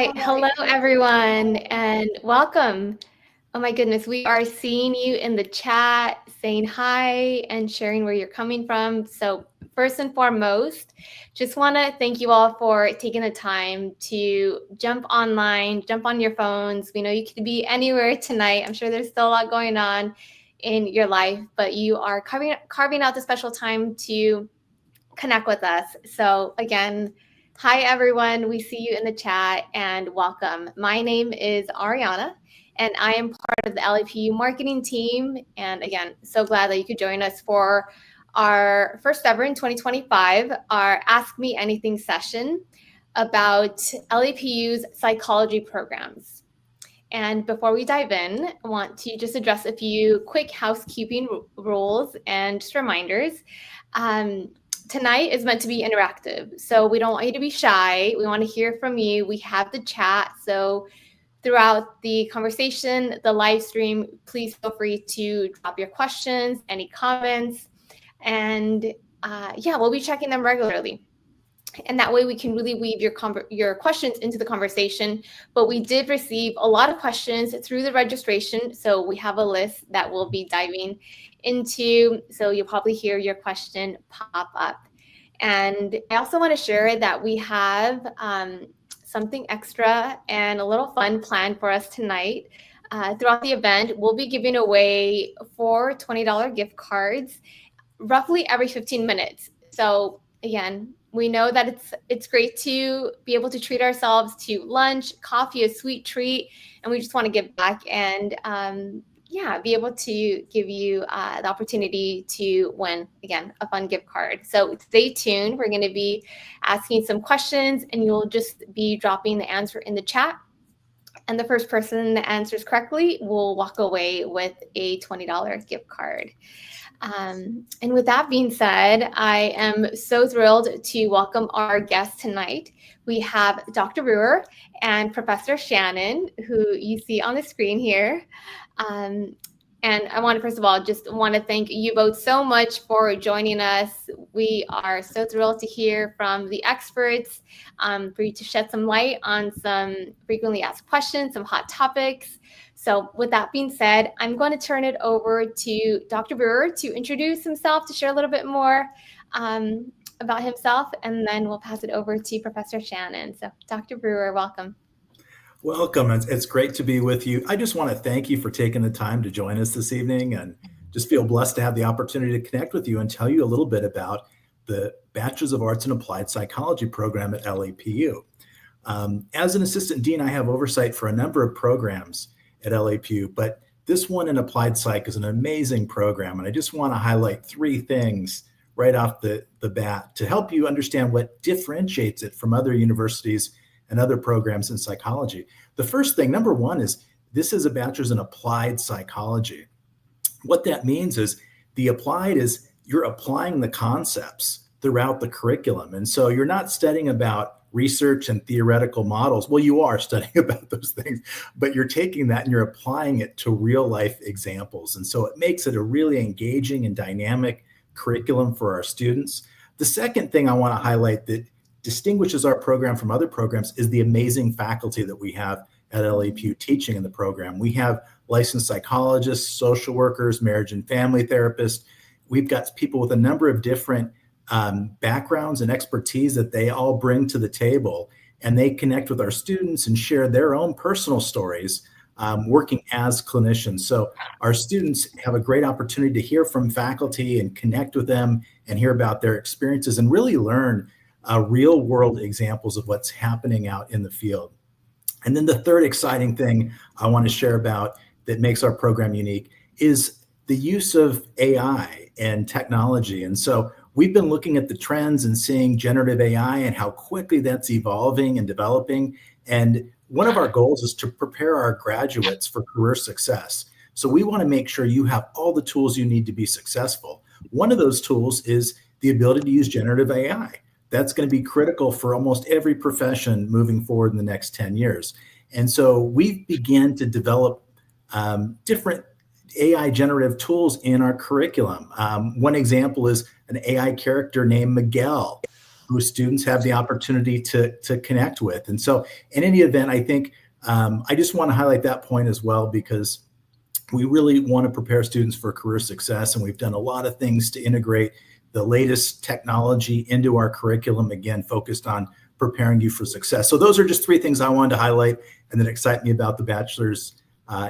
right. Hello, everyone, and welcome. Oh my goodness, we are seeing you in the chat, saying hi and sharing where you're coming from. So, first and foremost, just want to thank you all for taking the time to jump online, jump on your phones. We know you could be anywhere tonight. I'm sure there's still a lot going on in your life, but you are carving out the special time to connect with us. So, again, hi everyone. We see you in the chat and welcome. My name is Ariana and I am part of the LAPU marketing team. And again, so glad that you could join us for our first ever in 2025, our Ask Me Anything session about LAPU's psychology programs. And before we dive in, I want to just address a few quick housekeeping rules and just reminders. Tonight is meant to be interactive, so we don't want you to be shy. We want to hear from you. We have the chat, so throughout the conversation, the live stream, please feel free to drop your questions, any comments, and we'll be checking them regularly. And that way we can really weave your questions into the conversation. But we did receive a lot of questions through the registration, so we have a list that we'll be diving into. So you'll probably hear your question pop up. And I also want to share that we have something extra and a little fun planned for us tonight. Throughout the event, we'll be giving away 4 $20 gift cards roughly every 15 minutes. So again, we know that it's great to be able to treat ourselves to lunch, coffee, a sweet treat, and we just want to give back and be able to give you the opportunity to win, again, a fun gift card. So stay tuned. We're going to be asking some questions and you'll just be dropping the answer in the chat. And the first person that answers correctly will walk away with a $20 gift card. And with that being said, I am so thrilled to welcome our guests tonight. We have Dr. Brewer and Professor Shannon, who you see on the screen here. And I want to, first of all, just want to thank you both so much for joining us. We are so thrilled to hear from the experts, for you to shed some light on some frequently asked questions, some hot topics. So with that being said, I'm going to turn it over to Dr. Brewer to introduce himself, to share a little bit more about himself, and then we'll pass it over to Professor Shannon. So Dr. Brewer, welcome. Welcome. It's great to be with you. I just want to thank you for taking the time to join us this evening, and just feel blessed to have the opportunity to connect with you and tell you a little bit about the Bachelor's of Arts in Applied Psychology program at LAPU. As an assistant dean, I have oversight for a number of programs at LAPU, but this one in Applied Psych is an amazing program, and I just want to highlight 3 things right off the bat to help you understand what differentiates it from other universities and other programs in psychology. The first thing, number 1, is this is a bachelor's in applied psychology. What that means is the applied is you're applying the concepts throughout the curriculum. And so you're not studying about research and theoretical models. Well, you are studying about those things, but you're taking that and you're applying it to real life examples. And so it makes it a really engaging and dynamic curriculum for our students. The second thing I want to highlight that distinguishes our program from other programs is the amazing faculty that we have at LAPU teaching in the program. We have licensed psychologists, social workers, marriage and family therapists. We've got people with a number of different backgrounds and expertise that they all bring to the table, and they connect with our students and share their own personal stories working as clinicians. So our students have a great opportunity to hear from faculty and connect with them and hear about their experiences and really learn real world examples of what's happening out in the field. And then the third exciting thing I want to share about that makes our program unique is the use of AI and technology. And so we've been looking at the trends and seeing generative AI and how quickly that's evolving and developing. And one of our goals is to prepare our graduates for career success. So we want to make sure you have all the tools you need to be successful. One of those tools is the ability to use generative AI. That's going to be critical for almost every profession moving forward in the next 10 years. And so we began to develop different AI generative tools in our curriculum. One example is an AI character named Miguel. who students have the opportunity to connect with. And so in any event, I think I just want to highlight that point as well, because we really want to prepare students for career success. And we've done a lot of things to integrate the latest technology into our curriculum, again, focused on preparing you for success. So those are just 3 things I wanted to highlight and that excite me about the bachelor's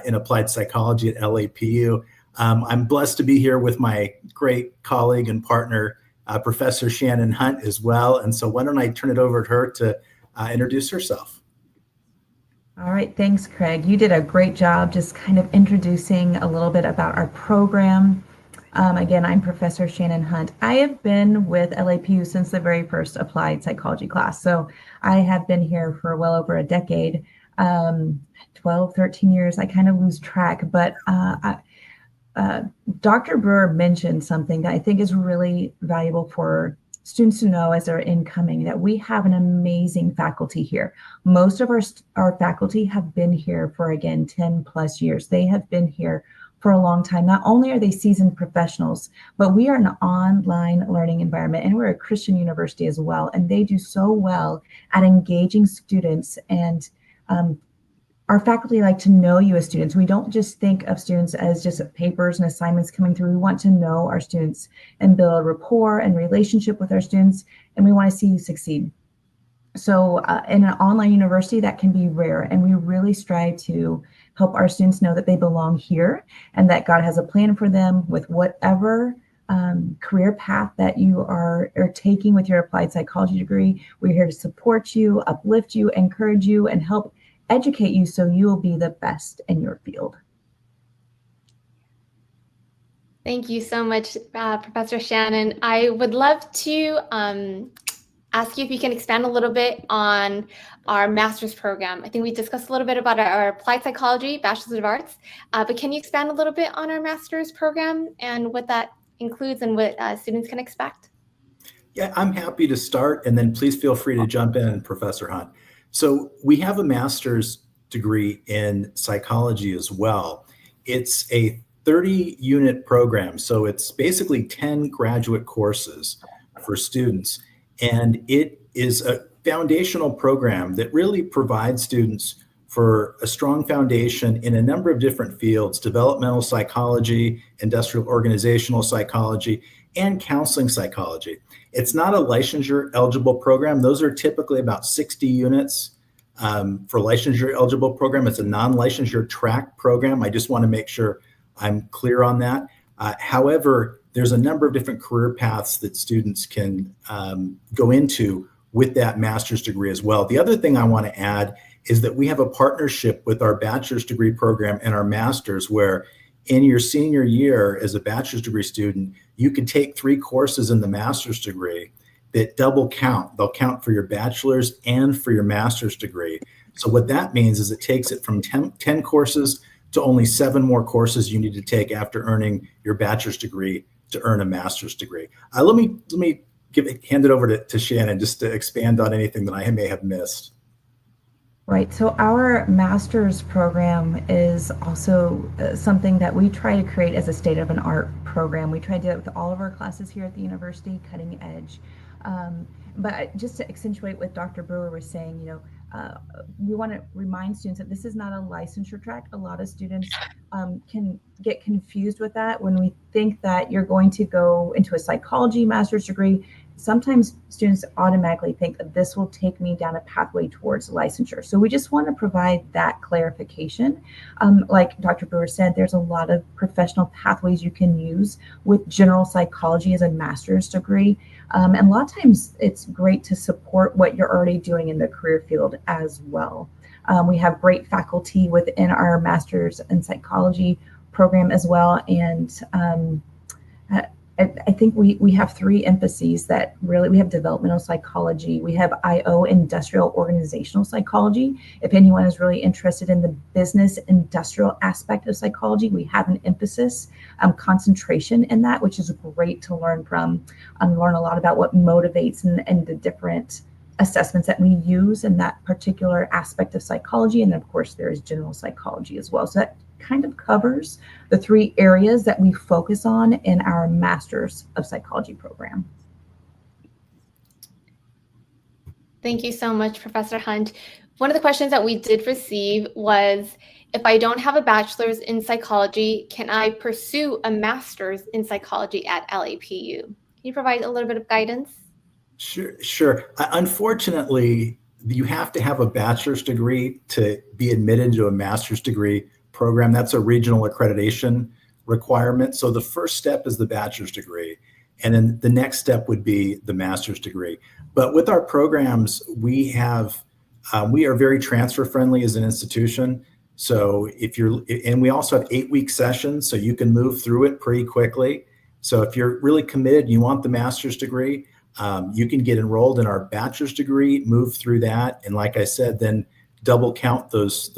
in applied psychology at LAPU. I'm blessed to be here with my great colleague and partner, Professor Shannon Hunt, as well. And so why don't I turn it over to her to introduce herself. All right, thanks, Craig. You did a great job just kind of introducing a little bit about our program. Again, I'm Professor Shannon Hunt. I have been with LAPU since the very first applied psychology class. So I have been here for well over a decade, 12, 13 years. I kind of lose track, but Dr. Brewer mentioned something that I think is really valuable for students to know as they're incoming, that we have an amazing faculty here. Most of our faculty have been here for, again, 10 plus years. They have been here for a long time. Not only are they seasoned professionals, but we are an online learning environment, and we're a Christian university as well. And they do so well at engaging students, and our faculty like to know you as students. We don't just think of students as just papers and assignments coming through. We want to know our students and build rapport and relationship with our students, and we want to see you succeed. So in an online university, that can be rare, and we really strive to help our students know that they belong here and that God has a plan for them with whatever career path that you are taking with your applied psychology degree. We're here to support you, uplift you, encourage you, and help educate you so you will be the best in your field. Thank you so much, Professor Shannon. I would love to ask you if you can expand a little bit on our master's program. I think we discussed a little bit about our applied psychology, Bachelor's of Arts, but can you expand a little bit on our master's program and what that includes and what students can expect? Yeah, I'm happy to start, and then please feel free to jump in, Professor Hunt. So we have a master's degree in psychology as well. It's a 30-unit program, so it's basically 10 graduate courses for students. And it is a foundational program that really provides students for a strong foundation in a number of different fields: developmental psychology, industrial organizational psychology, and counseling psychology. It's not a licensure eligible program. Those are typically about 60 units for licensure eligible program. It's a non-licensure track program. I just want to make sure I'm clear on that. However, there's a number of different career paths that students can go into with that master's degree as well. The other thing I want to add is that we have a partnership with our bachelor's degree program and our master's, where in your senior year as a bachelor's degree student, you can take 3 courses in the master's degree that double count. They'll count for your bachelor's and for your master's degree. So what that means is it takes it from 10 courses to only 7 more courses you need to take after earning your bachelor's degree to earn a master's degree. Let me hand it over to Shannon just to expand on anything that I may have missed. Right, so our master's program is also something that we try to create as a state-of-the-art program. We try to do it with all of our classes here at the university, cutting edge. But just to accentuate what Dr. Brewer was saying, we want to remind students that this is not a licensure track. A lot of students can get confused with that when we think that you're going to go into a psychology master's degree. Sometimes students automatically think that this will take me down a pathway towards licensure. So we just want to provide that clarification. Like Dr. Brewer said, there's a lot of professional pathways you can use with general psychology as a master's degree. And a lot of times it's great to support what you're already doing in the career field as well. We have great faculty within our master's in psychology program as well. And I think we have 3 emphases that really, we have developmental psychology, we have IO, industrial organizational psychology. If anyone is really interested in the business industrial aspect of psychology, we have an emphasis, concentration in that, which is great to learn from, learn a lot about what motivates and the different assessments that we use in that particular aspect of psychology. And then of course there is general psychology as well. So that kind of covers the 3 areas that we focus on in our Master's of Psychology program. Thank you so much, Professor Hunt. One of the questions that we did receive was, if I don't have a bachelor's in psychology, can I pursue a master's in psychology at LAPU? Can you provide a little bit of guidance? Sure. Unfortunately, you have to have a bachelor's degree to be admitted to a master's degree program. That's a regional accreditation requirement. So the first step is the bachelor's degree, and then the next step would be the master's degree. But with our programs, we are very transfer friendly as an institution. So and we also have 8-week sessions, so you can move through it pretty quickly. So if you're really committed, and you want the master's degree, you can get enrolled in our bachelor's degree, move through that, and like I said, then double count those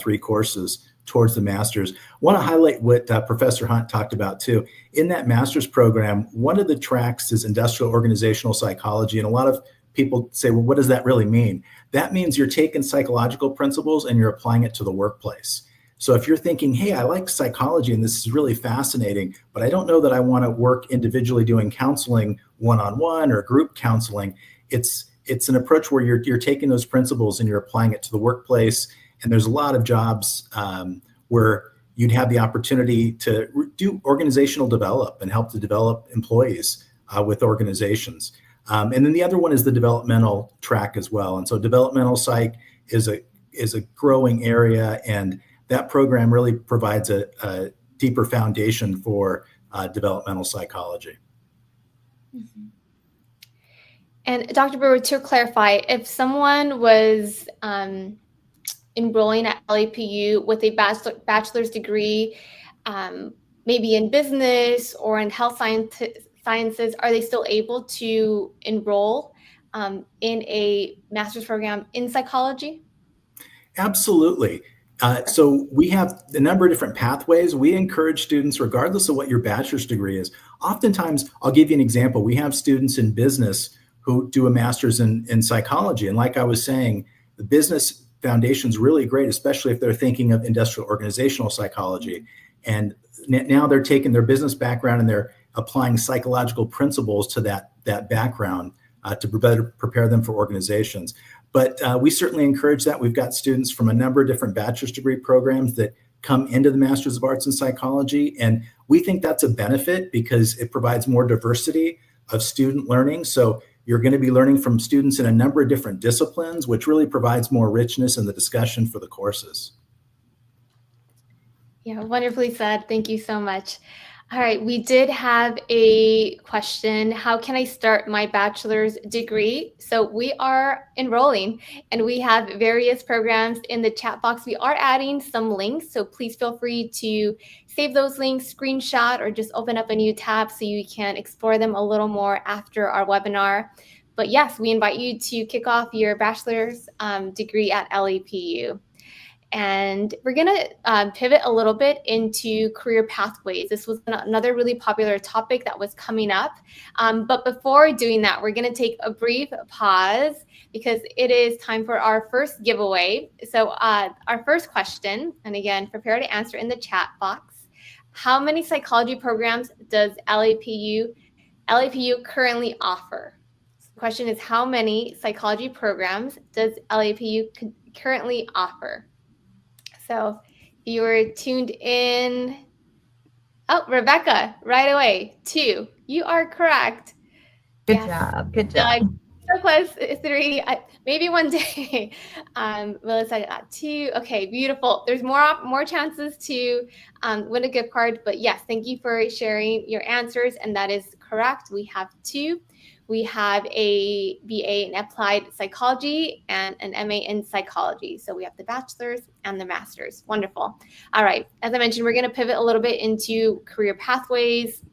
3 courses towards the master's. I want to highlight what Professor Hunt talked about too. In that master's program, one of the tracks is industrial organizational psychology, and a lot of people say, well, what does that really mean? That means you're taking psychological principles and you're applying it to the workplace. So if you're thinking, hey, I like psychology and this is really fascinating, but I don't know that I want to work individually doing counseling one-on-one or group counseling, it's an approach where you're taking those principles and you're applying it to the workplace. And there's a lot of jobs where you'd have the opportunity to do organizational develop and help to develop employees with organizations. And then the other one is the developmental track as well. And so developmental psych is a growing area, and that program really provides a deeper foundation for developmental psychology. Mm-hmm. And Dr. Brewer, to clarify, if someone was enrolling at LAPU with a bachelor's degree, maybe in business or in health sciences, are they still able to enroll in a master's program in psychology? Absolutely. So we have a number of different pathways. We encourage students, regardless of what your bachelor's degree is. Oftentimes, I'll give you an example. We have students in business who do a master's in psychology. And like I was saying, the business foundation is really great, especially if they're thinking of industrial organizational psychology. And now they're taking their business background and they're applying psychological principles to that background to better prepare them for organizations. But we certainly encourage that. We've got students from a number of different bachelor's degree programs that come into the Master's of Arts in Psychology. And we think that's a benefit because it provides more diversity of student learning. So you're going to be learning from students in a number of different disciplines, which really provides more richness in the discussion for the courses. Yeah, wonderfully said. Thank you so much. All right, we did have a question. How can I start my bachelor's degree? So we are enrolling and we have various programs in the chat box. We are adding some links, so please feel free to save those links, screenshot, or just open up a new tab so you can explore them a little more after our webinar. But yes, we invite you to kick off your bachelor's degree at LAPU. And we're going to pivot a little bit into career pathways. This was another really popular topic that was coming up. But before doing that, we're going to take a brief pause because it is time for our first giveaway. So our first question, and again, prepare to answer in the chat box. How many psychology programs does LAPU currently offer? So the question is, how many psychology programs does LAPU currently offer? So if you were tuned in, oh, Rebecca, right away, 2. You are correct. Good job. Good job. So close, 3. Maybe one day. Melissa got 2. Okay, beautiful. There's more chances to win a gift card. But yes, thank you for sharing your answers. And that is correct. We have 2. We have a BA in Applied Psychology and an MA in Psychology. So we have the bachelor's and the master's. Wonderful. All right. As I mentioned, we're going to pivot a little bit into career pathways.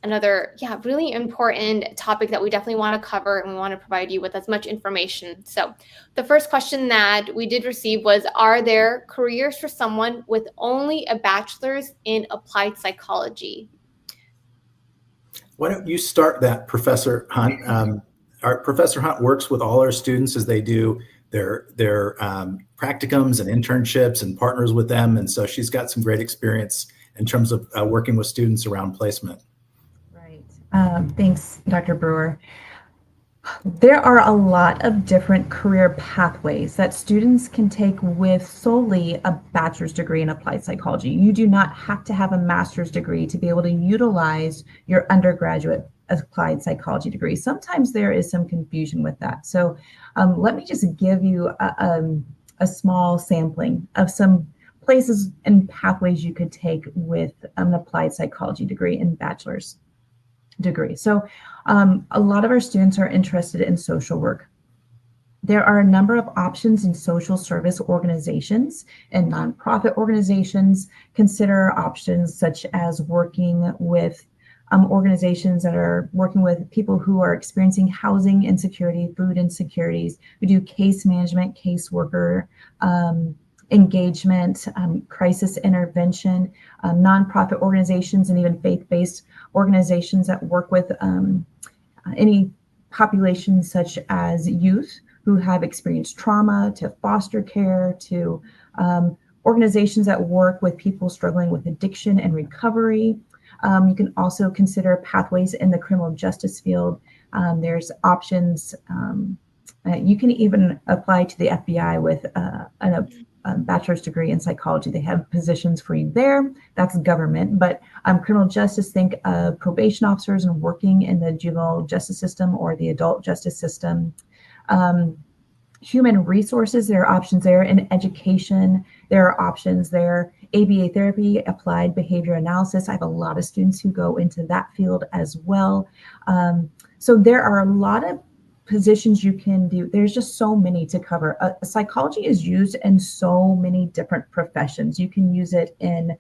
Another, really important topic that we definitely want to cover, and we want to provide you with as much information. So the first question that we did receive was, are there careers for someone with only a bachelor's in applied psychology? Why don't you start that, Professor Hunt? Our Professor Hunt works with all our students as they do their practicums and internships and partners with them. And so she's got some great experience in terms of working with students around placement. Right. Thanks, Dr. Brewer. There are a lot of different career pathways that students can take with solely a bachelor's degree in applied psychology. You do not have to have a master's degree to be able to utilize your undergraduate applied psychology degree. Sometimes there is some confusion with that. So let me just give you a small sampling of some places and pathways you could take with an applied psychology degree in bachelor's degree. So a lot of our students are interested in social work. There are a number of options in social service organizations and nonprofit organizations. Consider options such as working with organizations that are working with people who are experiencing housing insecurity, food insecurities. We do case management, caseworker, engagement, crisis intervention, nonprofit organizations, and even faith-based organizations that work with any populations such as youth who have experienced trauma, to foster care, to organizations that work with people struggling with addiction and recovery. You can also consider pathways in the criminal justice field. There's options. You can even apply to the FBI with a bachelor's degree in psychology. They have positions for you there. That's government. But criminal justice, think of probation officers and working in the juvenile justice system or the adult justice system. Human resources, there are options there. In education, there are options there. ABA therapy, applied behavior analysis. I have a lot of students who go into that field as well. So there are a lot of positions you can do. There's just so many to cover. Psychology is used in so many different professions. You can use it in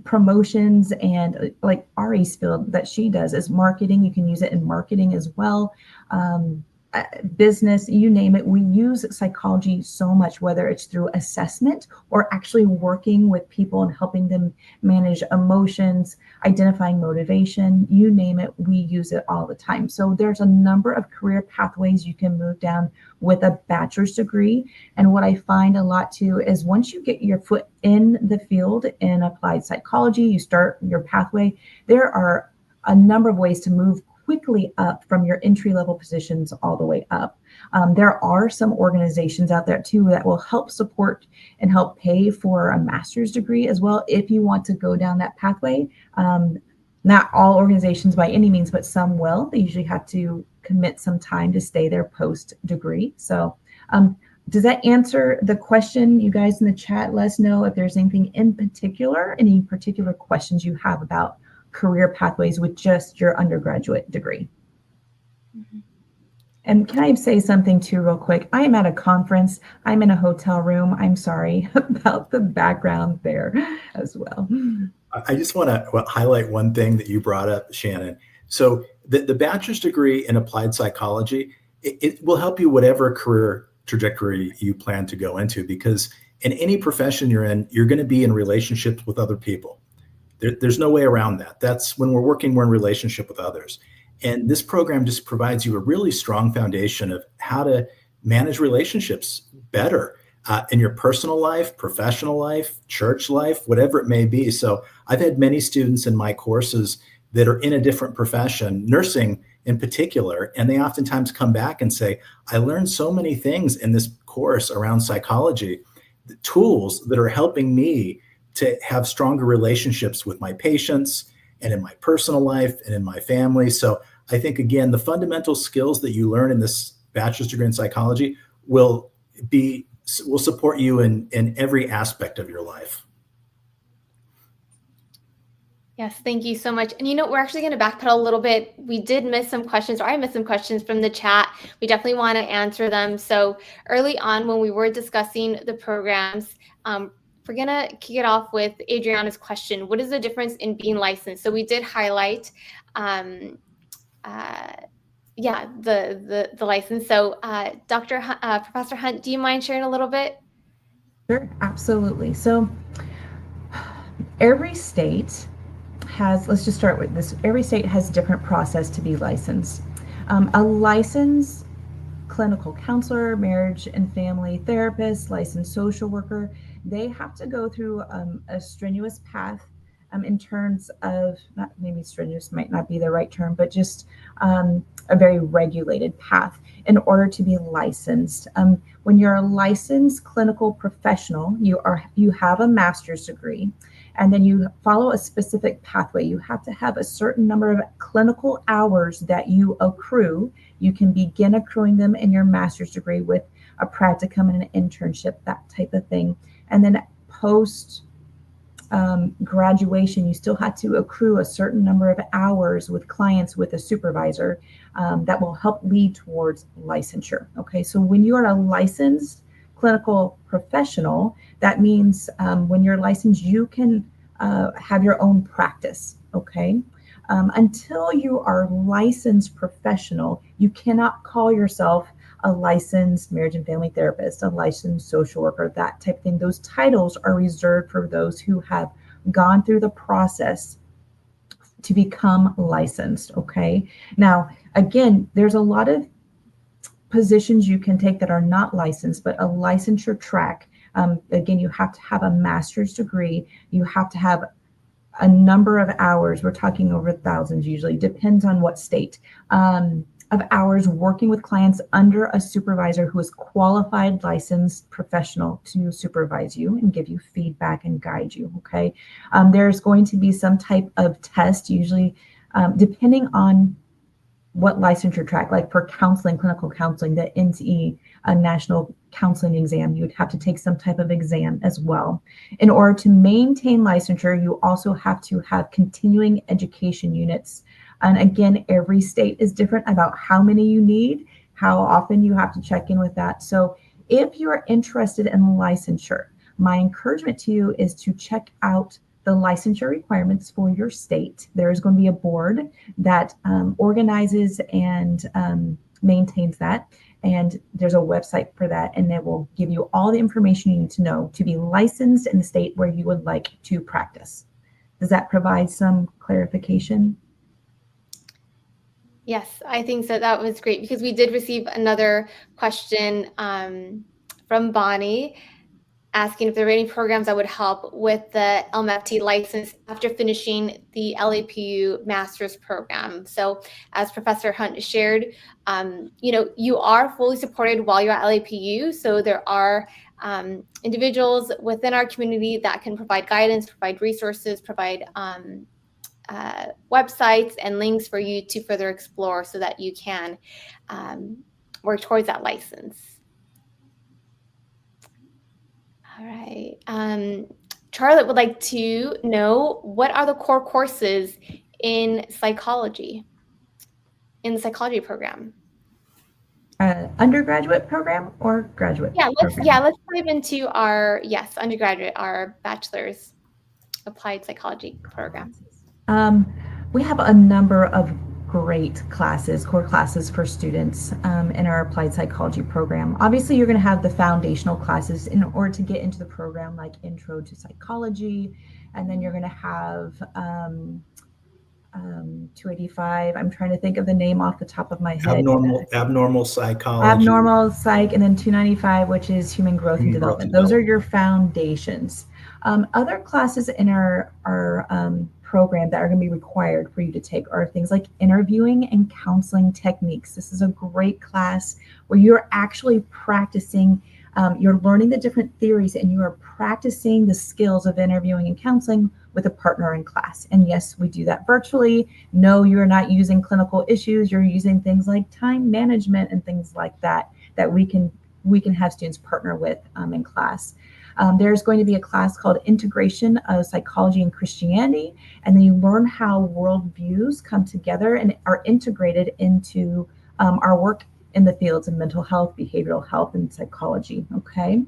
promotions, and like Ari's field that she does is marketing. You can use it in marketing as well. Business, you name it. We use psychology so much, whether it's through assessment or actually working with people and helping them manage emotions, identifying motivation, you name it, we use it all the time. So there's a number of career pathways you can move down with a bachelor's degree. And what I find a lot too is once you get your foot in the field in applied psychology, you start your pathway, there are a number of ways to move quickly up from your entry-level positions all the way up. There are some organizations out there too that will help support and help pay for a master's degree as well if you want to go down that pathway. Not all organizations by any means, but some will. They usually have to commit some time to stay there post-degree. So does that answer the question? You guys in the chat, let us know if there's anything in particular, any particular questions you have about career pathways with just your undergraduate degree. Mm-hmm. And can I say something too real quick? I am at a conference. I'm in a hotel room. I'm sorry about the background there as well. I just want to highlight one thing that you brought up, Shannon. So the bachelor's degree in applied psychology, it will help you whatever career trajectory you plan to go into, because in any profession you're in, you're going to be in relationships with other people. There's no way around that. That's when we're working, we're in relationship with others. And this program just provides you a really strong foundation of how to manage relationships better in your personal life, professional life, church life, whatever it may be. So I've had many students in my courses that are in a different profession, nursing in particular, and they oftentimes come back and say, I learned so many things in this course around psychology, the tools that are helping me to have stronger relationships with my patients and in my personal life and in my family. So I think, again, the fundamental skills that you learn in this bachelor's degree in psychology will support you in every aspect of your life. Yes, thank you so much. And we're actually going to backpedal a little bit. We did miss some questions, or I missed some questions from the chat. We definitely want to answer them. So early on when we were discussing the programs, we're going to kick it off with Adriana's question. What is the difference in being licensed? So we did highlight, the license. So Professor Hunt, do you mind sharing a little bit? Sure, absolutely. So every state has, let's just start with this. Every state has different process to be licensed. A licensed clinical counselor, marriage and family therapist, licensed social worker, they have to go through a strenuous path in terms of, not maybe strenuous might not be the right term, but just a very regulated path in order to be licensed. When you're a licensed clinical professional, you have a master's degree, and then you follow a specific pathway. You have to have a certain number of clinical hours that you accrue. You can begin accruing them in your master's degree with a practicum and an internship, that type of thing. And then post graduation, you still have to accrue a certain number of hours with clients with a supervisor that will help lead towards licensure. Okay, so when you are a licensed clinical professional, that means when you're licensed, you can have your own practice. Okay. Until you are licensed professional, you cannot call yourself a licensed marriage and family therapist, a licensed social worker, that type of thing. Those titles are reserved for those who have gone through the process to become licensed. Okay. Now, again, there's a lot of positions you can take that are not licensed, but a licensure track. Again, you have to have a master's degree. You have to have a number of hours. We're talking over thousands usually, depends on what state, of hours working with clients under a supervisor who is qualified, licensed professional to supervise you and give you feedback and guide you. Okay. There's going to be some type of test, usually depending on what licensure track, like for counseling, clinical counseling, the NCE, a national counseling exam, you would have to take some type of exam as well. In order to maintain licensure, you also have to have continuing education units. And again, every state is different about how many you need, how often you have to check in with that. So if you're interested in licensure, my encouragement to you is to check out the licensure requirements for your state. There is going to be a board that organizes and maintains that. And there's a website for that, and it will give you all the information you need to know to be licensed in the state where you would like to practice. Does that provide some clarification? Yes, I think so. That was great because we did receive another question from Bonnie asking if there were any programs that would help with the LMFT license after finishing the LAPU master's program. So as Professor Hunt shared, you are fully supported while you're at LAPU. So there are individuals within our community that can provide guidance, provide resources, provide websites and links for you to further explore so that you can work towards that license. All right. Charlotte would like to know, what are the core courses in psychology, in the psychology program? Undergraduate program or graduate program? Let's dive into our, undergraduate, our bachelor's applied psychology program. We have a number of great classes, core classes for students in our applied psychology program. Obviously, you're going to have the foundational classes in order to get into the program, like Intro to Psychology, and then you're going to have 285. I'm trying to think of the name off the top of my head. Abnormal psychology. Abnormal psych, and then 295, which is human growth and development. Those are your foundations. Other classes in our program that are going to be required for you to take are things like interviewing and counseling techniques. This is a great class where you're actually practicing, you're learning the different theories, and you are practicing the skills of interviewing and counseling with a partner in class. And yes, we do that virtually. No, you're not using clinical issues. You're using things like time management and things like that we can have students partner with in class. There's going to be a class called Integration of Psychology and Christianity, and then you learn how worldviews come together and are integrated into our work in the fields of mental health, behavioral health, and psychology. Okay.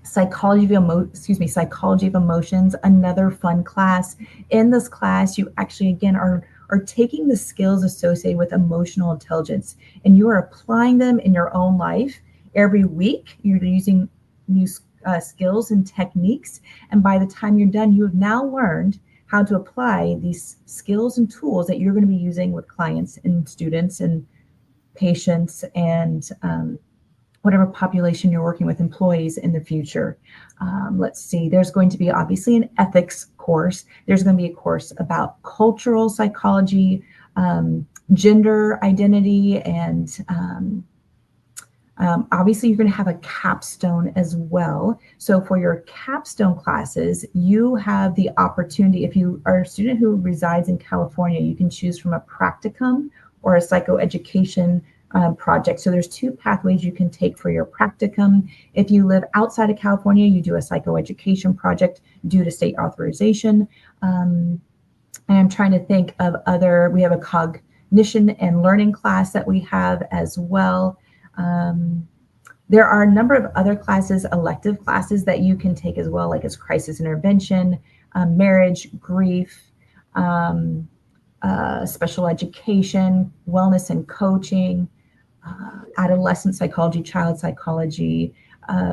Psychology of emotions, another fun class. In this class, you actually, again, are taking the skills associated with emotional intelligence, and you are applying them in your own life. Every week, you're using new skills and techniques, and by the time you're done, you have now learned how to apply these skills and tools that you're going to be using with clients and students and patients and whatever population you're working with, employees in the future. Let's see, there's going to be obviously an ethics course. There's going to be a course about cultural psychology, gender identity, and obviously, you're going to have a capstone as well. So for your capstone classes, you have the opportunity, if you are a student who resides in California, you can choose from a practicum or a psychoeducation project. So there's two pathways you can take for your practicum. If you live outside of California, you do a psychoeducation project due to state authorization. And I'm trying to think of we have a cognition and learning class that we have as well. There are a number of other classes, elective classes that you can take as well, like as crisis intervention, marriage, grief, special education, wellness and coaching, adolescent psychology, child psychology,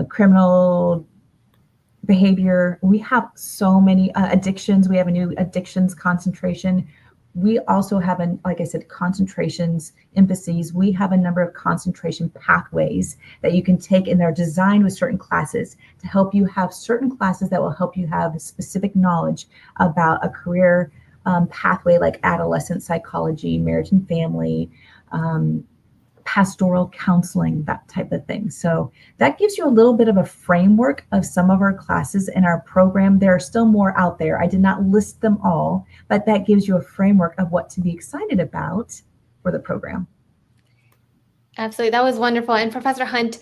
criminal behavior. We have so many addictions. We have a new addictions concentration. We also have, like I said, concentrations, emphases. We have a number of concentration pathways that you can take, and they're designed with certain classes to help you have certain classes that will help you have specific knowledge about a career pathway, like adolescent psychology, marriage and family, pastoral counseling, that type of thing. So that gives you a little bit of a framework of some of our classes in our program. There are still more out there. I did not list them all, but that gives you a framework of what to be excited about for the program. Absolutely. That was wonderful. And Professor Hunt,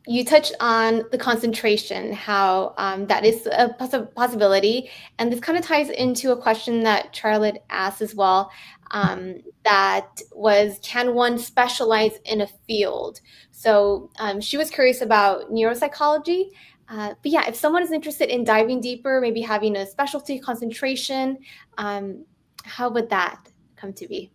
you touched on the concentration, how that is a possibility. And this kind of ties into a question that Charlotte asked as well. That was, can one specialize in a field? So she was curious about neuropsychology. But yeah, if someone is interested in diving deeper, maybe having a specialty concentration, how would that come to be?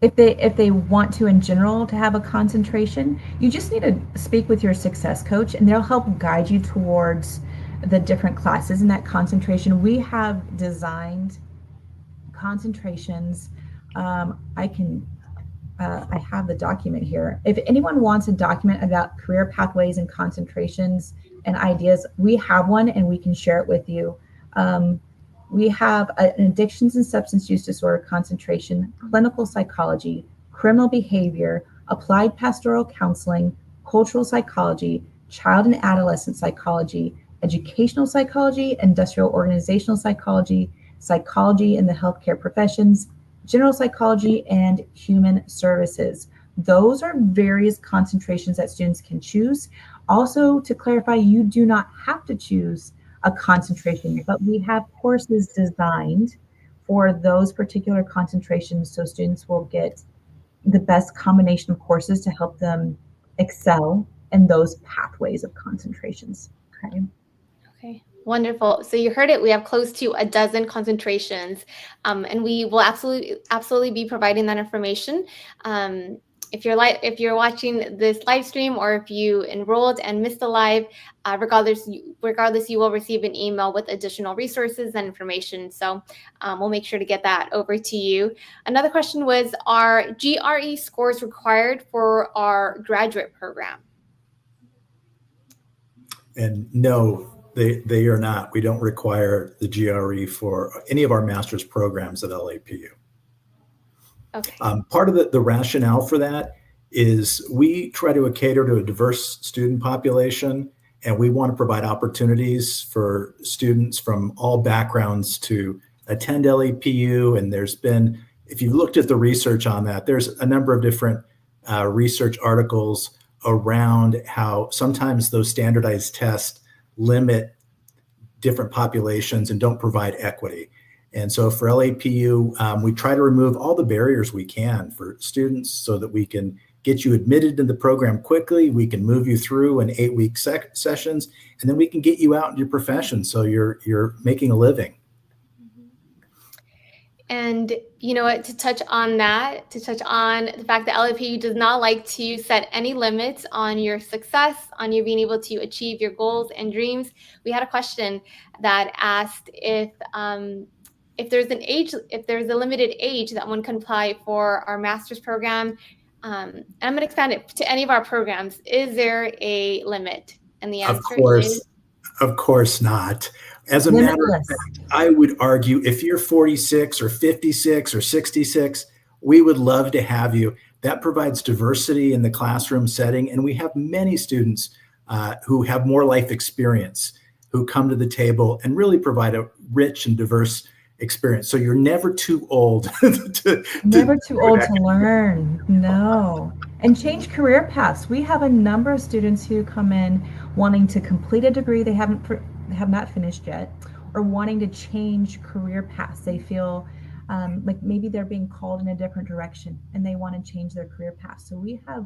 If they want to in general to have a concentration, you just need to speak with your success coach, and they'll help guide you towards the different classes in that concentration. We have designed concentrations. I have the document here. If anyone wants a document about career pathways and concentrations and ideas, we have one and we can share it with you. We have an addictions and substance use disorder concentration, clinical psychology, criminal behavior, applied pastoral counseling, cultural psychology, child and adolescent psychology, educational psychology, industrial organizational psychology, psychology in the healthcare professions, general psychology, and human services. Those are various concentrations that students can choose. Also, to clarify, you do not have to choose a concentration, but we have courses designed for those particular concentrations, so students will get the best combination of courses to help them excel in those pathways of concentrations. Okay. Okay, wonderful. So you heard it. We have close to a dozen concentrations, and we will absolutely be providing that information. If you're watching this live stream, or if you enrolled and missed the live, regardless, you will receive an email with additional resources and information. So we'll make sure to get that over to you. Another question was, are GRE scores required for our graduate program? And no, they are not. We don't require the GRE for any of our master's programs at LAPU. Okay. Part of the rationale for that is we try to cater to a diverse student population, and we want to provide opportunities for students from all backgrounds to attend LAPU. And there's been, if you've looked at the research on that, there's a number of different research articles around how sometimes those standardized tests limit different populations and don't provide equity. And so for LAPU, we try to remove all the barriers we can for students so that we can get you admitted to the program quickly. We can move you through in 8-week sessions, and then we can get you out in your profession so you're making a living. And you know what, to touch on the fact that LAPU does not like to set any limits on your success, on you being able to achieve your goals and dreams. We had a question that asked if there's a limited age that one can apply for our master's program. And I'm going to expand it to any of our programs. Is there a limit? And the Of answer course, is of course not. As a matter of Limitless. fact, I would argue if you're 46 or 56 or 66, we would love to have you. That provides diversity in the classroom setting. And we have many students who have more life experience who come to the table and really provide a rich and diverse experience. So you're never too old Never too old to learn. No. And change career paths. We have a number of students who come in wanting to complete a degree they have not finished yet, or wanting to change career paths. They feel like maybe they're being called in a different direction and they want to change their career path. So we have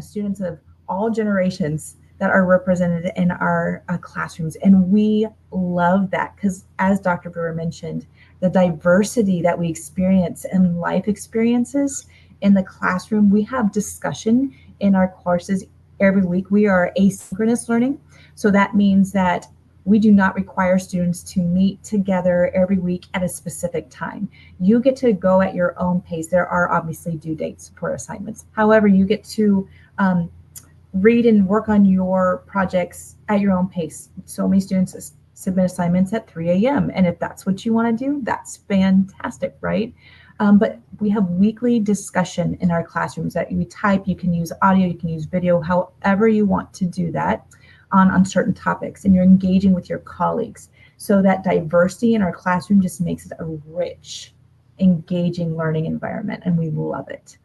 students of all generations that are represented in our classrooms. And we love that because, as Dr. Brewer mentioned, the diversity that we experience in life experiences in the classroom, we have discussion in our courses every week. We are asynchronous learning. So that means that we do not require students to meet together every week at a specific time. You get to go at your own pace. There are obviously due dates for assignments. However, you get to read and work on your projects at your own pace. So many students submit assignments at 3 a.m. And if that's what you want to do, that's fantastic, right? But we have weekly discussion in our classrooms that you type, you can use audio, you can use video, however you want to do that on certain topics. And you're engaging with your colleagues. So that diversity in our classroom just makes it a rich, engaging learning environment, and we love it.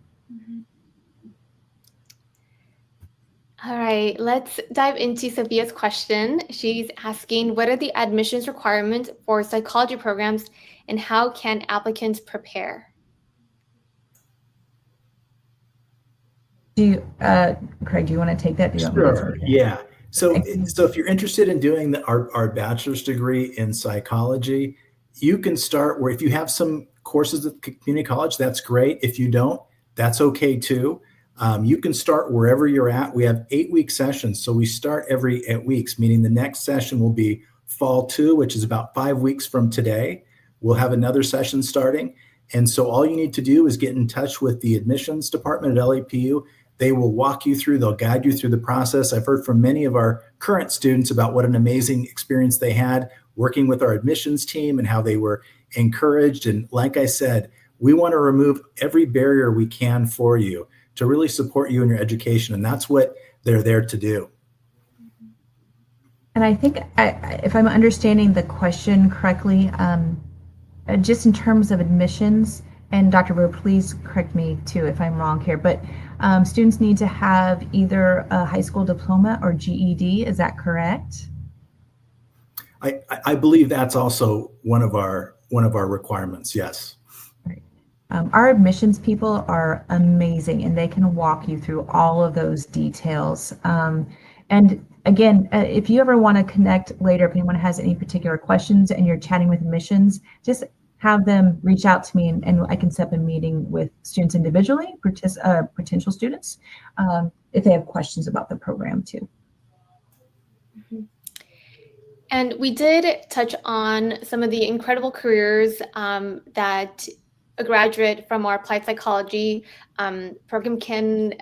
All right, let's dive into Sophia's question. She's asking, what are the admissions requirements for psychology programs and how can applicants prepare? Craig, do you want to take that? Do you want me Sure. to take Yeah. So if you're interested in doing our bachelor's degree in psychology, you can start where if you have some courses at community college, that's great. If you don't, that's okay too. You can start wherever you're at. We have 8-week sessions. So we start every 8 weeks, meaning the next session will be fall 2, which is about 5 weeks from today. We'll have another session starting. And so all you need to do is get in touch with the admissions department at LAPU. They will walk you through, they'll guide you through the process. I've heard from many of our current students about what an amazing experience they had working with our admissions team and how they were encouraged. And like I said, we want to remove every barrier we can for you to really support you in your education. And that's what they're there to do. And I think if I'm understanding the question correctly, just in terms of admissions, and Dr. Brewer, please correct me too if I'm wrong here, but students need to have either a high school diploma or GED. Is that correct? I believe that's also one of our requirements. Yes. Right. Our admissions people are amazing, and they can walk you through all of those details. And again, if you ever want to connect later, if anyone has any particular questions and you're chatting with admissions, just have them reach out to me and I can set up a meeting with students individually, potential students, if they have questions about the program too. And we did touch on some of the incredible careers that a graduate from our applied psychology program can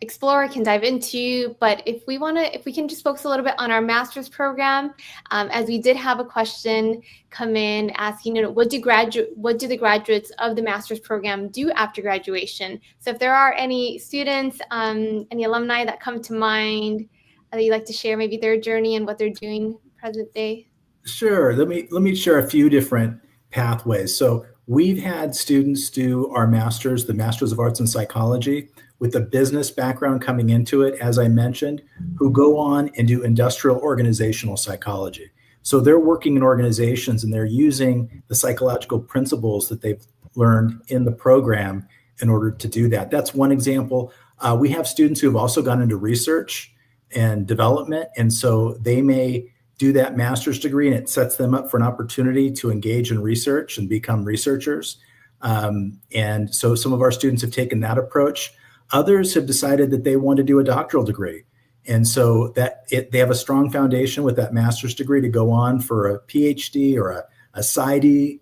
explore, can dive into. But if we can just focus a little bit on our master's program, as we did have a question come in asking, what do the graduates of the master's program do after graduation? So if there are any students, any alumni that come to mind that you'd like to share maybe their journey and what they're doing present day. Sure. Let me share a few different pathways. So we've had students do our master's, the Master's of Arts in Psychology, with a business background coming into it, as I mentioned, who go on and do industrial organizational psychology. So they're working in organizations and they're using the psychological principles that they've learned in the program in order to do that. That's one example. We have students who have also gone into research and development, and so they may do that master's degree and it sets them up for an opportunity to engage in research and become researchers. And so some of our students have taken that approach. Others have decided that they want to do a doctoral degree. And so they have a strong foundation with that master's degree to go on for a PhD or a PsyD.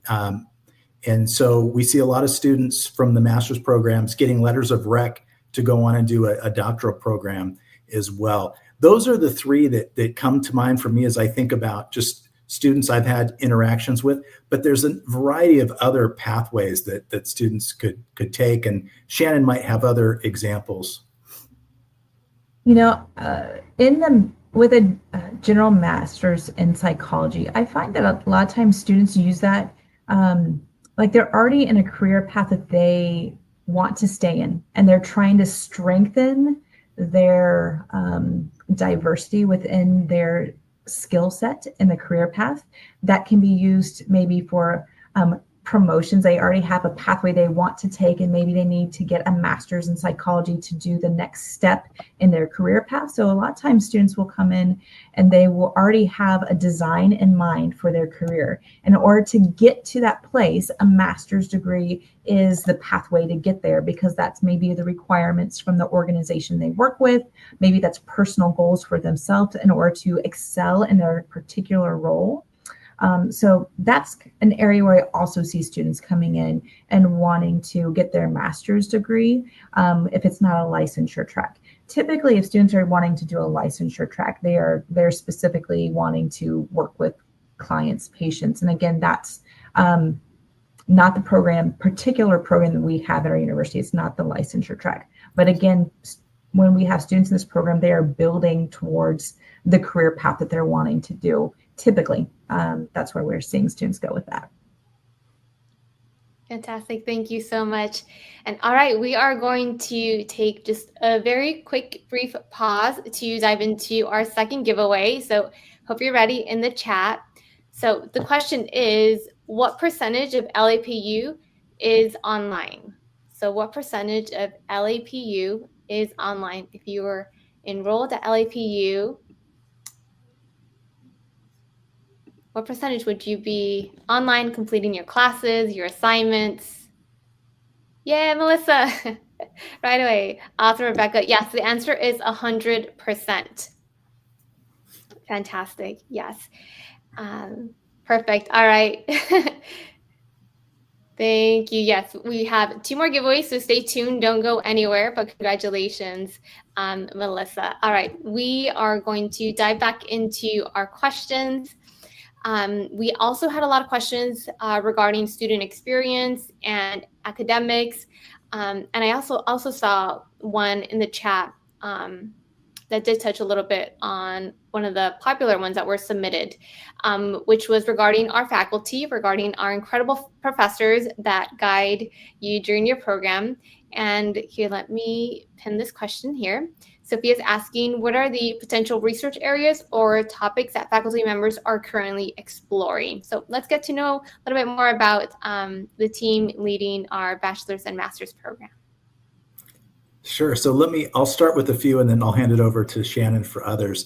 And so we see a lot of students from the master's programs getting letters of rec to go on and do a doctoral program as well. Those are the three that come to mind for me as I think about just students I've had interactions with, but there's a variety of other pathways that students could take, and Shannon might have other examples. You know, with a general master's in psychology, I find that a lot of times students use that like they're already in a career path that they want to stay in, and they're trying to strengthen their diversity within their skill set in the career path that can be used maybe for promotions. They already have a pathway they want to take, and maybe they need to get a master's in psychology to do the next step in their career path. So a lot of times students will come in and they will already have a design in mind for their career. In order to get to that place, a master's degree is the pathway to get there, because that's maybe the requirements from the organization they work with. Maybe that's personal goals for themselves in order to excel in their particular role. So that's an area where I also see students coming in and wanting to get their master's degree if it's not a licensure track. Typically, if students are wanting to do a licensure track, they're specifically wanting to work with clients, patients. And again, that's not the particular program that we have at our university. It's not the licensure track. But again, when we have students in this program, they are building towards the career path that they're wanting to do. Typically, that's where we're seeing students go with that. Fantastic. Thank you so much. And all right, we are going to take just a very quick, brief pause to dive into our second giveaway. So hope you're ready in the chat. So the question is, what percentage of LAPU is online? So what percentage of LAPU is online? If you were enrolled at LAPU, what percentage would you be online completing your classes, your assignments? Yeah, Melissa, right away. Author Rebecca, yes, the answer is 100%. Fantastic, yes. Perfect, all right. Thank you, yes. We have 2 more giveaways, so stay tuned, don't go anywhere, but congratulations, Melissa. All right, we are going to dive back into our questions. We also had a lot of questions regarding student experience and academics. And I also saw one in the chat that did touch a little bit on one of the popular ones that were submitted, which was regarding our faculty, regarding our incredible professors that guide you during your program. And here, let me pin this question here. Sophia's asking, what are the potential research areas or topics that faculty members are currently exploring? So let's get to know a little bit more about the team leading our bachelor's and master's program. Sure. So I'll start with a few, and then I'll hand it over to Shannon for others.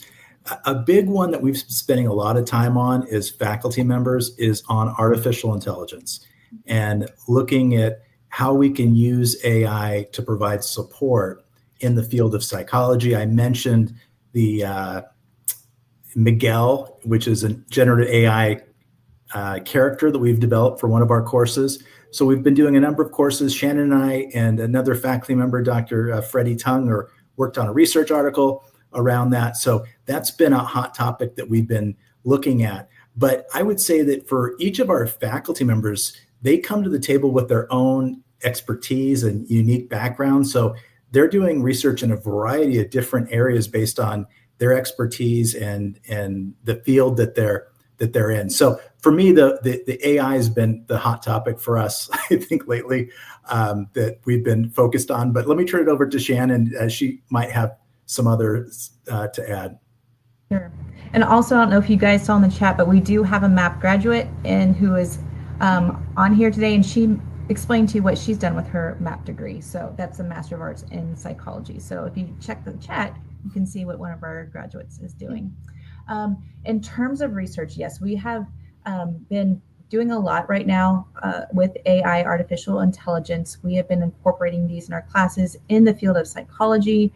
A big one that we've been spending a lot of time on is faculty members is on artificial intelligence and looking at how we can use AI to provide support in the field of psychology. I mentioned the Miguel, which is a generative AI character that we've developed for one of our courses. So we've been doing a number of courses. Shannon and I and another faculty member, Dr. Freddie Tung, worked on a research article around that. So that's been a hot topic that we've been looking at. But I would say that for each of our faculty members, they come to the table with their own expertise and unique background. So they're doing research in a variety of different areas based on their expertise and the field that they're in. So for me, the AI has been the hot topic for us, I think, lately that we've been focused on. But let me turn it over to Shannon, as she might have some others to add. Sure. And also, I don't know if you guys saw in the chat, but we do have a MAP graduate who is on here today, and she explain to you what she's done with her MAP degree. So that's a Master of Arts in Psychology. So if you check the chat, you can see what one of our graduates is doing. In terms of research, yes, we have been doing a lot right now with AI, artificial intelligence. We have been incorporating these in our classes in the field of psychology,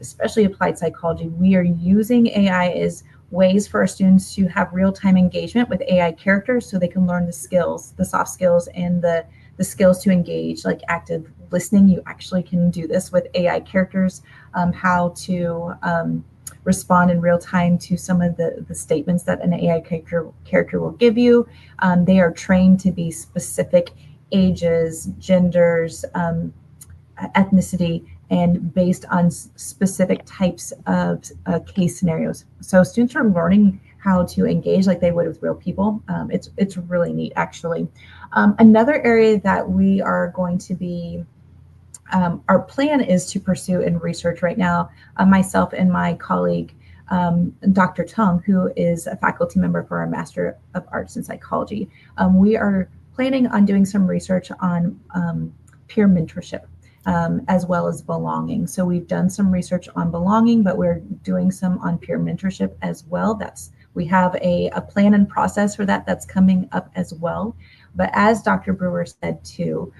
especially applied psychology. We are using AI as ways for our students to have real-time engagement with AI characters so they can learn the skills, the soft skills and the the skills to engage, like active listening. You actually can do this with AI characters, how to respond in real time to some of the statements that an AI character will give you. They are trained to be specific ages, genders, ethnicity, and based on specific types of case scenarios. So students are learning how to engage like they would with real people. It's really neat, actually. Another area that we are going to be our plan is to pursue in research right now, myself and my colleague, Dr. Tung, who is a faculty member for our Master of Arts in Psychology. We are planning on doing some research on peer mentorship, as well as belonging. So we've done some research on belonging, but we're doing some on peer mentorship as well. We have a plan and process for that that's coming up as well. But as Dr. Brewer said too,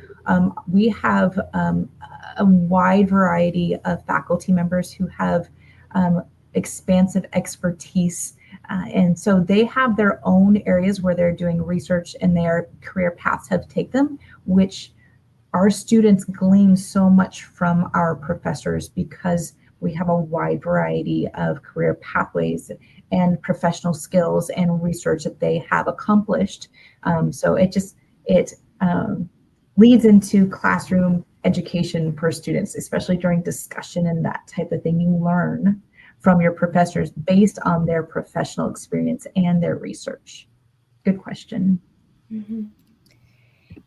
we have a wide variety of faculty members who have expansive expertise. And so they have their own areas where they're doing research and their career paths have taken them, which our students glean so much from our professors because we have a wide variety of career pathways and professional skills and research that they have accomplished. So it leads into classroom education for students, especially during discussion and that type of thing. You learn from your professors based on their professional experience and their research. Good question. Mm-hmm.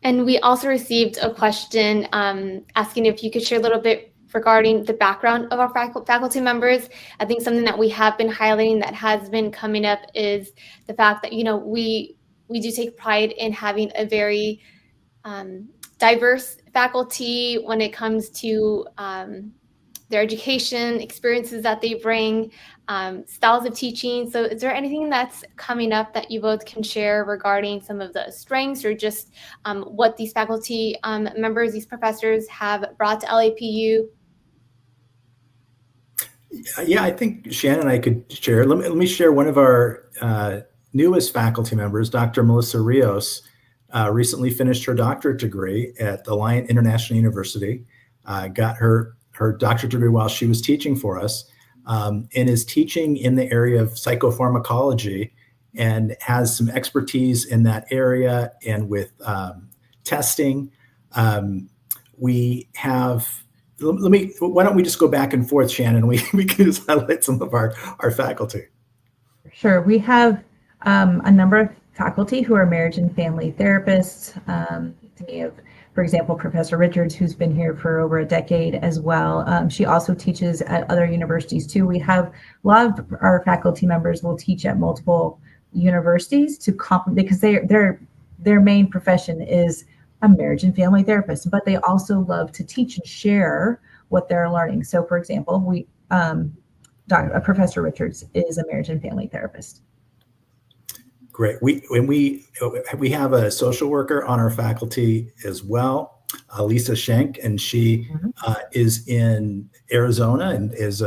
And we also received a question asking if you could share a little bit regarding the background of our faculty members. I think something that we have been highlighting that has been coming up is the fact that, we do take pride in having a very diverse faculty when it comes to their education, experiences that they bring, styles of teaching. So is there anything that's coming up that you both can share regarding some of the strengths or just what these faculty members, these professors have brought to LAPU? Yeah, I think Shannon and I could share. Let me share one of our newest faculty members, Dr. Melissa Rios, recently finished her doctorate degree at Alliant International University, got her doctorate degree while she was teaching for us, and is teaching in the area of psychopharmacology and has some expertise in that area and with testing. We have, why don't we just go back and forth, Shannon? We can just highlight some of our faculty. Sure. We have a number of faculty who are marriage and family therapists. We have, for example, Professor Richards, who's been here for over a decade as well. She also teaches at other universities too. We have a lot of our faculty members will teach at multiple universities to complement, because their main profession is a marriage and family therapist, but they also love to teach and share what they're learning. So, for example, Professor Richards is a marriage and family therapist. Great. We have a social worker on our faculty as well, Lisa Schenk, and she is in Arizona and is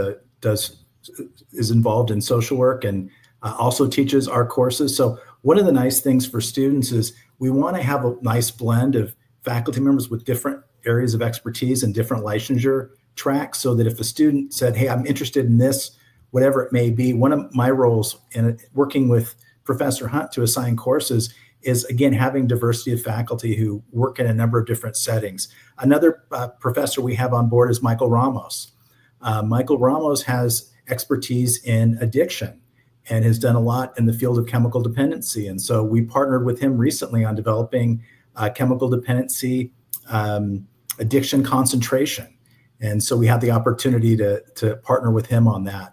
involved in social work and also teaches our courses. So one of the nice things for students is we want to have a nice blend of faculty members with different areas of expertise and different licensure tracks, so that if a student said, hey, I'm interested in this, whatever it may be, one of my roles in working with Professor Hunt to assign courses is, again, having diversity of faculty who work in a number of different settings. Another professor we have on board is Michael Ramos. Michael Ramos has expertise in addiction and has done a lot in the field of chemical dependency. And so we partnered with him recently on developing chemical dependency addiction concentration. And so we had the opportunity to partner with him on that.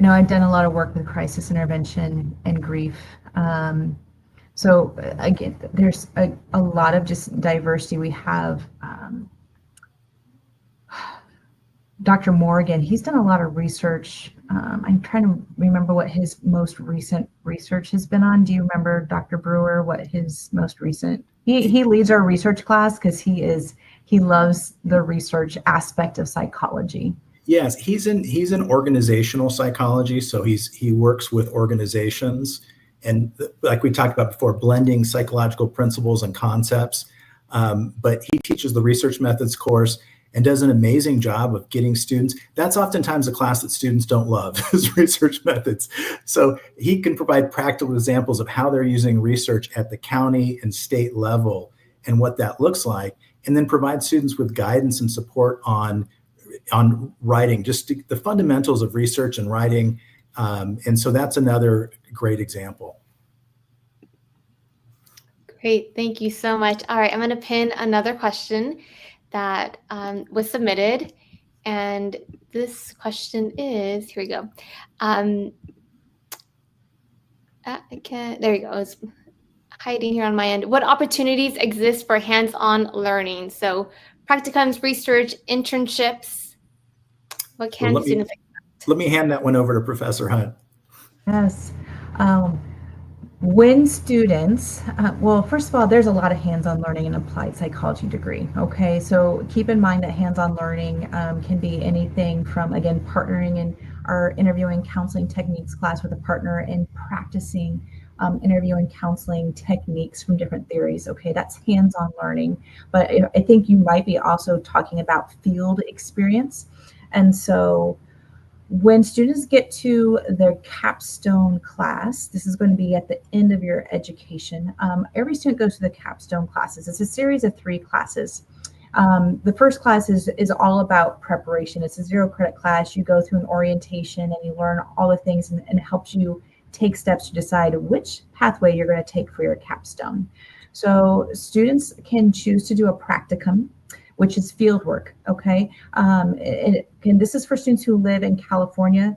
I've done a lot of work with crisis intervention and grief. So again, there's a lot of just diversity. We have Dr. Morgan. He's done a lot of research. I'm trying to remember what his most recent research has been on. Do you remember, Dr. Brewer, what his most recent? He leads our research class because he loves the research aspect of psychology. Yes, he's in organizational psychology, so he works with organizations And like we talked about before, blending psychological principles and concepts. But he teaches the research methods course and does an amazing job of getting students. That's oftentimes a class that students don't love, is research methods. So he can provide practical examples of how they're using research at the county and state level and what that looks like, and then provide students with guidance and support on writing, just the fundamentals of research and writing. And so that's another great example. Great, thank you so much. All right, I'm going to pin another question that was submitted. And this question is, here we go. There we go. It's hiding here on my end. What opportunities exist for hands-on learning? So practicums, research, internships. What can students expect? Let me hand that one over to Professor Hunt. Yes. When students, well, first of all, there's a lot of hands-on learning in applied psychology degree, okay? So keep in mind that hands-on learning can be anything from, again, partnering in our interviewing counseling techniques class with a partner and practicing interview and counseling techniques from different theories, okay? That's hands-on learning. But I think you might be also talking about field experience. And so when students get to their capstone class, this is going to be at the end of your education. Every student goes to the capstone classes. It's a series of 3 classes. The first class is all about preparation. It's a 0-credit class. You go through an orientation and you learn all the things, and it helps you take steps to decide which pathway you're going to take for your capstone. So students can choose to do a practicum, which is field work, okay? And this is for students who live in California.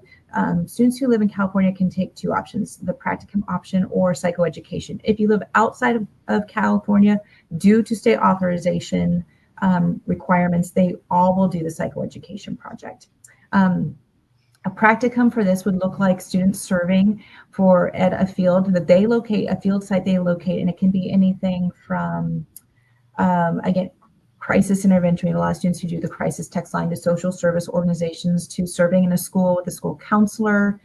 Students who live in California can take 2 options, the practicum option or psychoeducation. If you live outside of California, due to state authorization requirements, they all will do the psychoeducation project. A practicum for this would look like students serving at a field that they locate, a field site they locate, and it can be anything from, again, crisis intervention. We have a lot of students who do the crisis text line, to social service organizations, to serving in a school with a school counselor,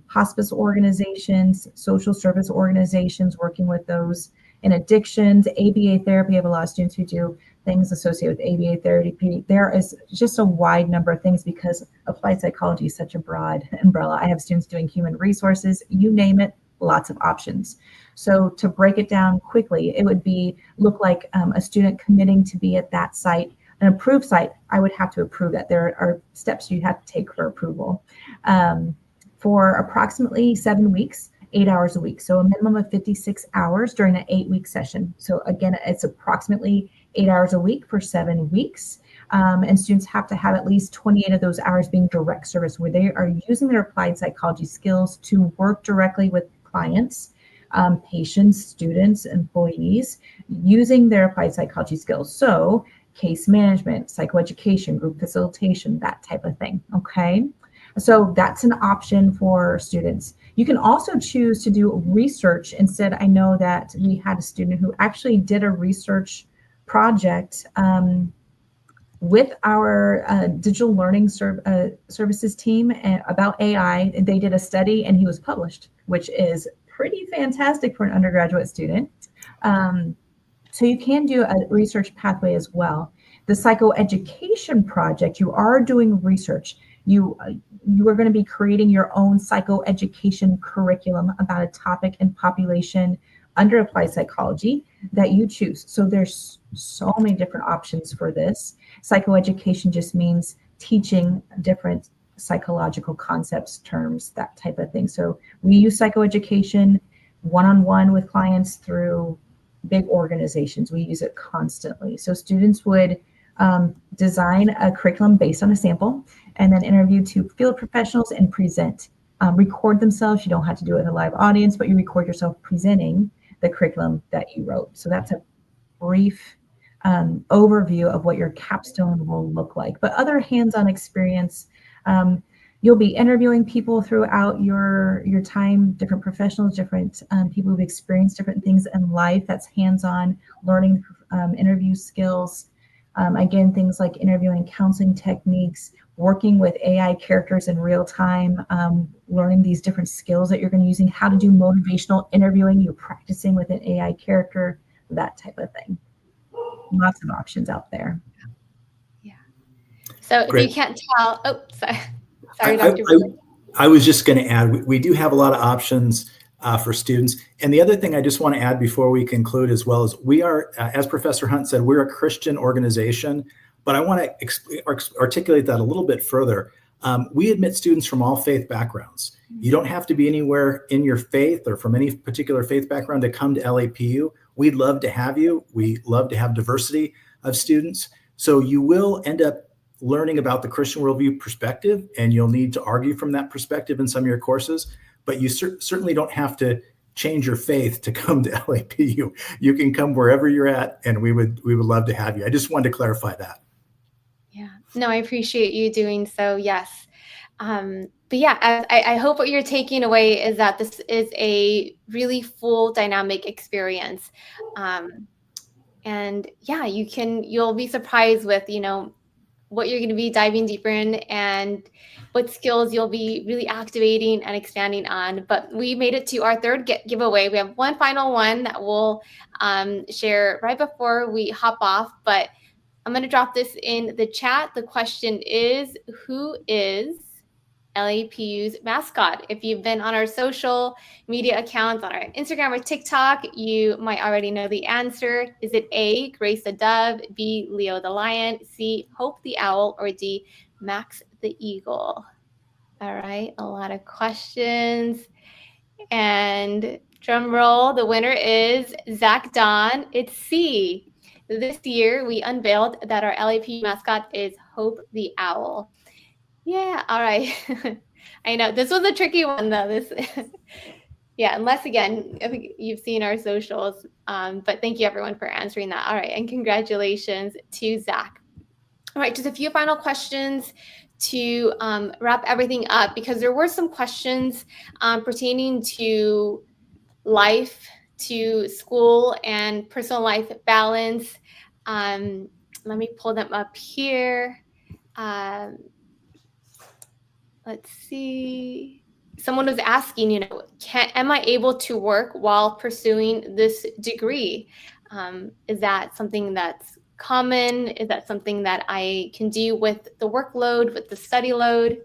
hospice organizations, social service organizations, working with those in addictions, ABA therapy. I have a lot of students who do things associated with ABA therapy. There is just a wide number of things because applied psychology is such a broad umbrella. I have students doing human resources, you name it, lots of options. So to break it down quickly, it would look like a student committing to be at that site, an approved site. I would have to approve that. There are steps you have to take for approval. For approximately 7 weeks, 8 hours a week. So a minimum of 56 hours during an 8-week session. So again, it's approximately 8 hours a week for 7 weeks. And students have to have at least 28 of those hours being direct service, where they are using their applied psychology skills to work directly with clients, patients, students, employees, using their applied psychology skills. So case management, psychoeducation, group facilitation, that type of thing, okay? So that's an option for students. You can also choose to do research instead. I know that we had a student who actually did a research project with our digital learning services team about AI. They did a study and he was published, which is pretty fantastic for an undergraduate student. So you can do a research pathway as well. The psychoeducation project, you are doing research. You are going to be creating your own psychoeducation curriculum about a topic and population under applied psychology that you choose. So there's so many different options for this. Psychoeducation just means teaching different psychological concepts, terms, that type of thing. So we use psychoeducation one-on-one with clients through big organizations. We use it constantly. So students would design a curriculum based on a sample and then interview 2 field professionals and present. Record themselves. You don't have to do it with a live audience, but you record yourself presenting the curriculum that you wrote. So that's a brief overview of what your capstone will look like. But other hands-on experience, you'll be interviewing people throughout your time, different professionals, different people who've experienced different things in life. That's hands-on learning, interview skills. Again, things like interviewing, counseling techniques, working with AI characters in real time, learning these different skills that you're going to be using, how to do motivational interviewing, you're practicing with an AI character, that type of thing. Lots of options out there. Yeah. So Great. if you can't tell, oh, sorry, Dr. Brewer. I was just going to add, we do have a lot of options for students. And the other thing I just want to add before we conclude as well is we are, as Professor Hunt said, we're a Christian organization, but I want to articulate that a little bit further. We admit students from all faith backgrounds. You don't have to be anywhere in your faith or from any particular faith background to come to LAPU. We'd love to have you. We love to have diversity of students. So you will end up learning about the Christian worldview perspective, and you'll need to argue from that perspective in some of your courses, but you certainly don't have to change your faith to come to LAPU. You can come wherever you're at, and we would love to have you. I just wanted to clarify that. Yeah, no, I appreciate you doing so. Yes. But yeah, I hope what you're taking away is that this is a really full dynamic experience. And yeah, you'll be surprised with, what you're going to be diving deeper in and what skills you'll be really activating and expanding on. But we made it to our third giveaway. We have one final one that we'll share right before we hop off, but I'm going to drop this in the chat. The question is, who is LAPU's mascot? If you've been on our social media accounts, on our Instagram or TikTok, you might already know the answer. Is it A, Grace the Dove, B, Leo the Lion, C, Hope the Owl, or D, Max the Eagle? All right, a lot of questions. And drum roll, the winner is Zach Don. It's C. This year, we unveiled that our LAPU mascot is Hope the Owl. Yeah, all right. I know this was a tricky one though. Yeah, unless again, I think you've seen our socials. But thank you everyone for answering that. All right, and congratulations to Zach. All right, just a few final questions to wrap everything up, because there were some questions pertaining to life, to school, and personal life balance. Let me pull them up here. Let's see. Someone was asking, am I able to work while pursuing this degree? Is that something that's common? Is that something that I can do with the workload, with the study load?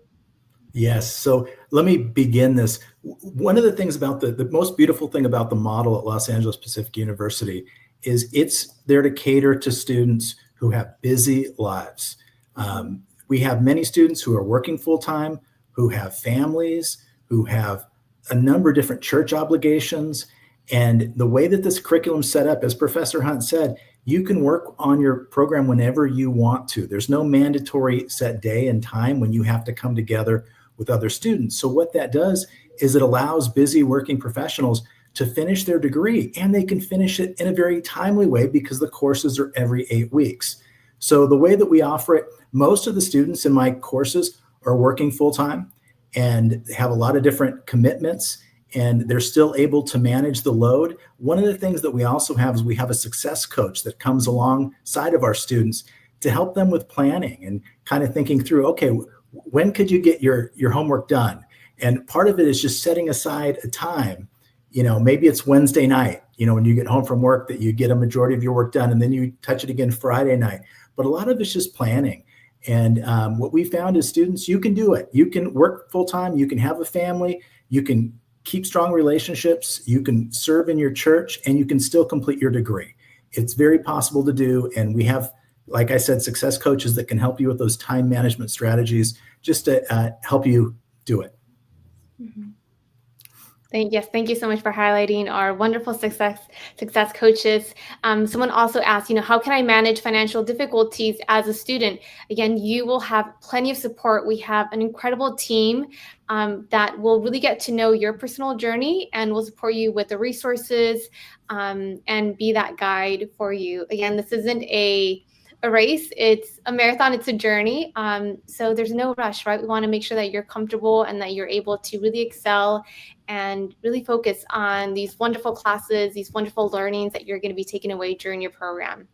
Yes. So let me begin this. One of the things about the most beautiful thing about the model at Los Angeles Pacific University is it's there to cater to students who have busy lives. We have many students who are working full-time, who have families, who have a number of different church obligations. And the way that this curriculum is set up, as Professor Hunt said, you can work on your program whenever you want to. There's no mandatory set day and time when you have to come together with other students. So what that does is it allows busy working professionals to finish their degree, and they can finish it in a very timely way because the courses are every 8 weeks. So the way that we offer it, most of the students in my courses are working full-time and have a lot of different commitments, and they're still able to manage the load. One of the things that we also have is we have a success coach that comes alongside of our students to help them with planning and kind of thinking through, okay, when could you get your homework done? And part of it is just setting aside a time. Maybe it's Wednesday night, when you get home from work, that you get a majority of your work done, and then you touch it again Friday night. But a lot of it's just planning. And what we found is students, you can do it. You can work full-time. You can have a family. You can keep strong relationships. You can serve in your church, and you can still complete your degree. It's very possible to do. And we have, like I said, success coaches that can help you with those time management strategies just to help you do it. Mm-hmm. Thank you so much for highlighting our wonderful success coaches. Someone also asked, how can I manage financial difficulties as a student? Again, you will have plenty of support. We have an incredible team that will really get to know your personal journey and will support you with the resources and be that guide for you. Again, this isn't a race, it's a marathon, it's a journey. So there's no rush, right? We want to make sure that you're comfortable and that you're able to really excel and really focus on these wonderful classes, these wonderful learnings that you're going to be taking away during your program.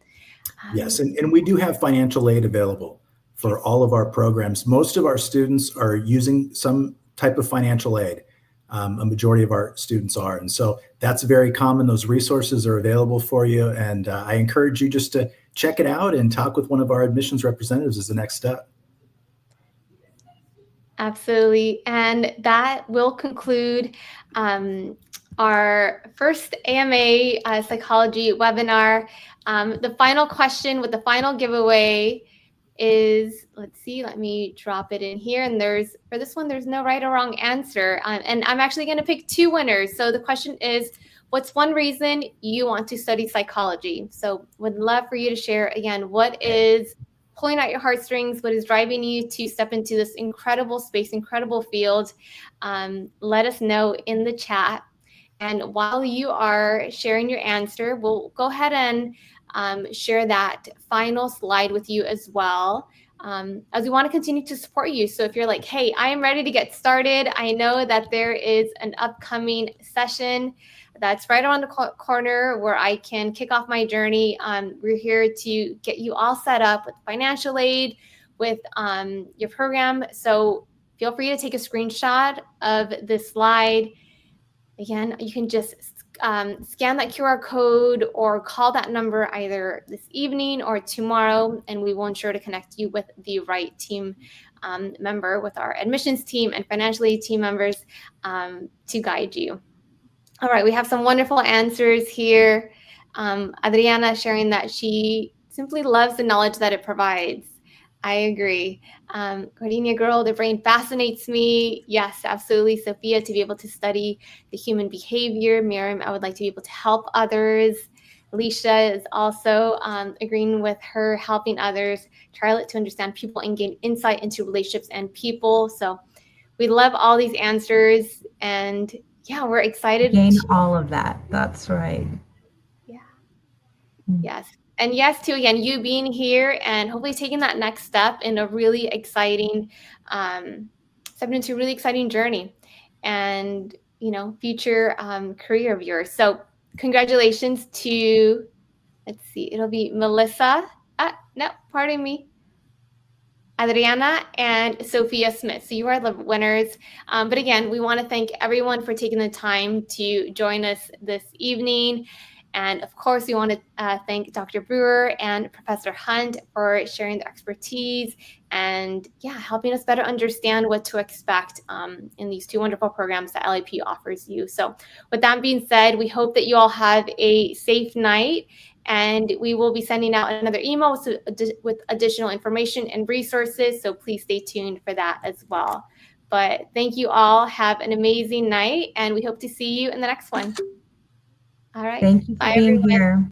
Yes, and we do have financial aid available for all of our programs. Most of our students are using some type of financial aid. A majority of our students are. And so that's very common. Those resources are available for you. And I encourage you just to check it out and talk with one of our admissions representatives as the next step. Absolutely. And that will conclude our first AMA psychology webinar. The final question with the final giveaway is, let's see, let me drop it in here. And for this one, there's no right or wrong answer. And I'm actually going to pick two winners. So the question is, what's one reason you want to study psychology? So would love for you to share again, what is pulling out your heartstrings, what is driving you to step into this incredible space, incredible field? Let us know in the chat. And while you are sharing your answer, we'll go ahead and share that final slide with you as well, as we want to continue to support you. So if you're like, hey, I am ready to get started, I know that there is an upcoming session that's right around the corner where I can kick off my journey. We're here to get you all set up with financial aid, with your program. So feel free to take a screenshot of this slide. Again, you can just scan that QR code or call that number either this evening or tomorrow, and we will ensure to connect you with the right team member, with our admissions team and financial aid team members to guide you. All right, we have some wonderful answers here. Adriana sharing that she simply loves the knowledge that it provides. I agree. Gardenia girl, the brain fascinates me. Yes, absolutely. Sophia, to be able to study the human behavior. Miriam, I would like to be able to help others. Alicia is also agreeing with her, helping others. Charlotte, to understand people and gain insight into relationships and people. So we love all these answers, and yeah, we're excited. Gain all of that. That's right. Yeah. Yes. And yes, to again, you being here and hopefully taking that next step in a really exciting, stepping into a really exciting journey and, future career of yours. So congratulations to, let's see, it'll be Melissa. No, pardon me. Adriana and Sophia Smith. So you are the winners. But again, we want to thank everyone for taking the time to join us this evening. And of course, we want to thank Dr. Brewer and Professor Hunt for sharing their expertise and helping us better understand what to expect in these two wonderful programs that LAPU offers you. So with that being said, we hope that you all have a safe night, and we will be sending out another email with additional information and resources. So please stay tuned for that as well. But thank you all. Have an amazing night, and we hope to see you in the next one. All right. Thank you for being here.